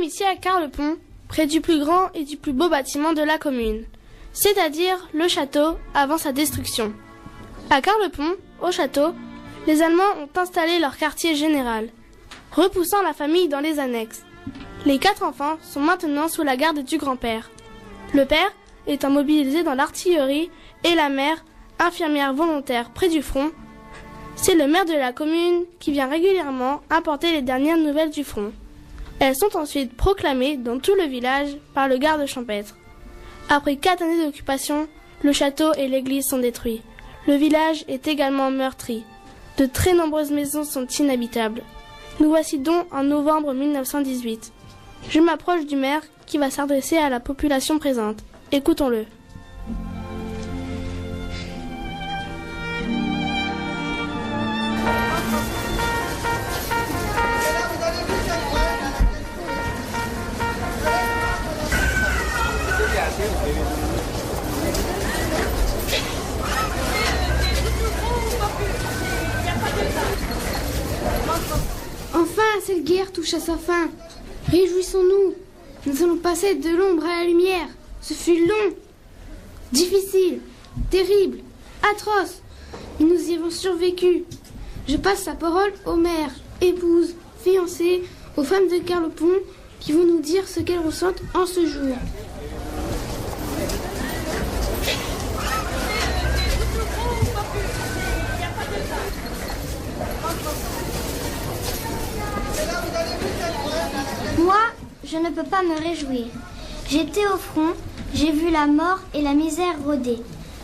sommes ici à Carlepont, près du plus grand et du plus beau bâtiment de la commune, c'est-à-dire le château avant sa destruction. À Carlepont, au château, les Allemands ont installé leur quartier général, repoussant la famille dans les annexes. Les 4 enfants sont maintenant sous la garde du grand-père. Le père étant mobilisé dans l'artillerie et la mère, infirmière volontaire près du front. C'est le maire de la commune qui vient régulièrement apporter les dernières nouvelles du front. Elles sont ensuite proclamées dans tout le village par le garde champêtre. Après 4 années d'occupation, le château et l'église sont détruits. Le village est également meurtri. De très nombreuses maisons sont inhabitables. Nous voici donc en novembre 1918. Je m'approche du maire qui va s'adresser à la population présente. Écoutons-le. Enfin, cette guerre touche à sa fin. Réjouissons-nous. Nous allons passer de l'ombre à la lumière. Ce fut long, difficile, terrible, atroce. Mais nous y avons survécu. Je passe la parole aux mères, épouses, fiancées, aux femmes de Carlepont qui vont nous dire ce qu'elles ressentent en ce jour. Moi, je ne peux pas me réjouir. J'étais au front, j'ai vu la mort et la misère rôder.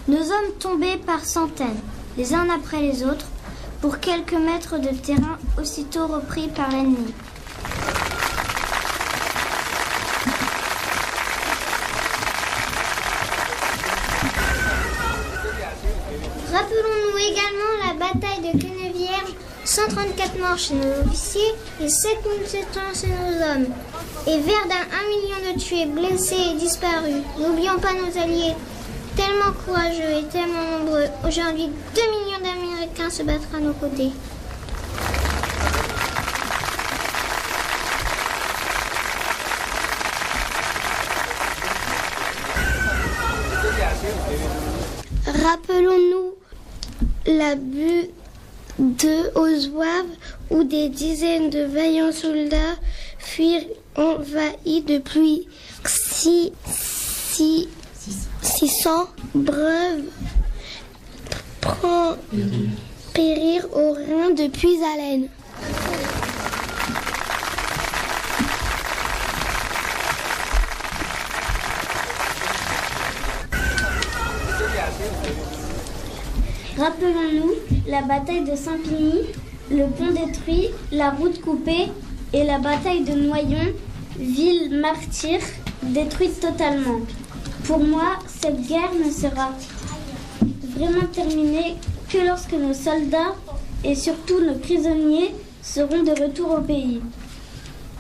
Nos hommes tombaient par centaines, les uns après les autres, pour quelques mètres de terrain aussitôt repris par l'ennemi. Rappelons-nous également la bataille de Quenevierge, 134 morts chez nos officiers et 7700 chez nos hommes. Et Verdun, 1 million de tués, blessés et disparus. N'oublions pas nos alliés, tellement courageux et tellement nombreux. Aujourd'hui, 2 millions d'Américains se battent à nos côtés. Rappelons-nous la butte de Ozouave où des dizaines de vaillants soldats furent envahis depuis 600 breuves périr au Rhin depuis Allen. Rappelons-nous la bataille de Saint-Piny, le pont détruit, la route coupée et la bataille de Noyon, ville martyre, détruite totalement. Pour moi, cette guerre ne sera vraiment terminée que lorsque nos soldats et surtout nos prisonniers seront de retour au pays.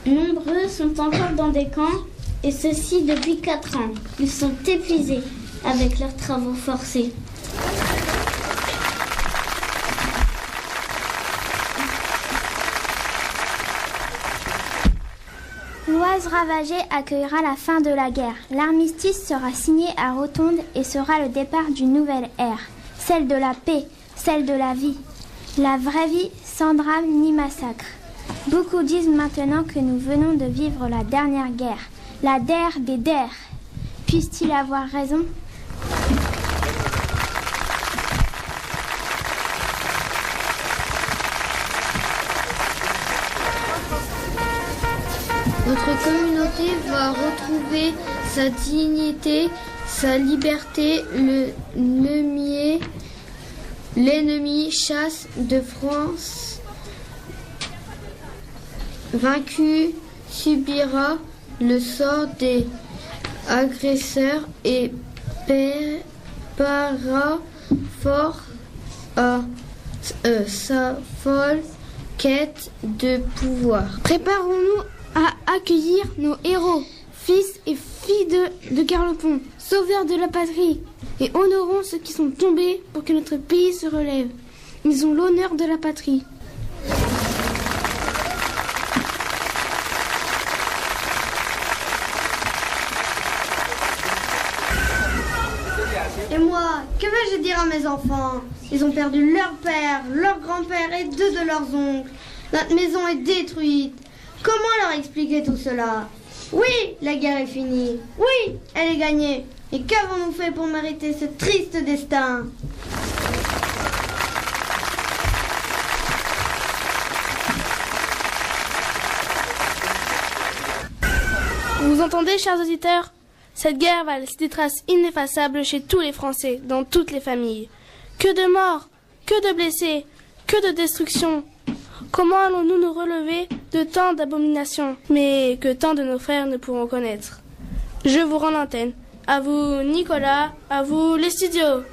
Nombreux sont encore dans des camps et ceci depuis 4 ans. Ils sont épuisés avec leurs travaux forcés. L'Oise ravagée accueillera la fin de la guerre. L'armistice sera signé à Rotonde et sera le départ d'une nouvelle ère, celle de la paix, celle de la vie. La vraie vie sans drame ni massacre. Beaucoup disent maintenant que nous venons de vivre la dernière guerre, la der des der. Puisse-t-il avoir raison ? Notre communauté va retrouver sa dignité, sa liberté. L'ennemi chasse de France vaincu subira le sort des agresseurs et paiera fort à sa folle quête de pouvoir. Préparons-nous à accueillir nos héros, fils et filles de Carlepont, sauveurs de la patrie, et honorons ceux qui sont tombés pour que notre pays se relève. Ils ont l'honneur de la patrie. que vais-je dire à mes enfants? Ils ont perdu leur père, leur grand-père et 2 de leurs oncles. Notre maison est détruite. Comment leur expliquer tout cela? Oui, la guerre est finie. Oui, elle est gagnée. Et qu'avons-nous fait pour mériter ce triste destin? Vous entendez, chers auditeurs? Cette guerre va laisser des traces ineffaçables chez tous les Français, dans toutes les familles. Que de morts, que de blessés, que de destruction. Comment allons-nous nous relever de tant d'abominations, mais que tant de nos frères ne pourront connaître? Je vous rends l'antenne. À vous, Nicolas, à vous, les studios.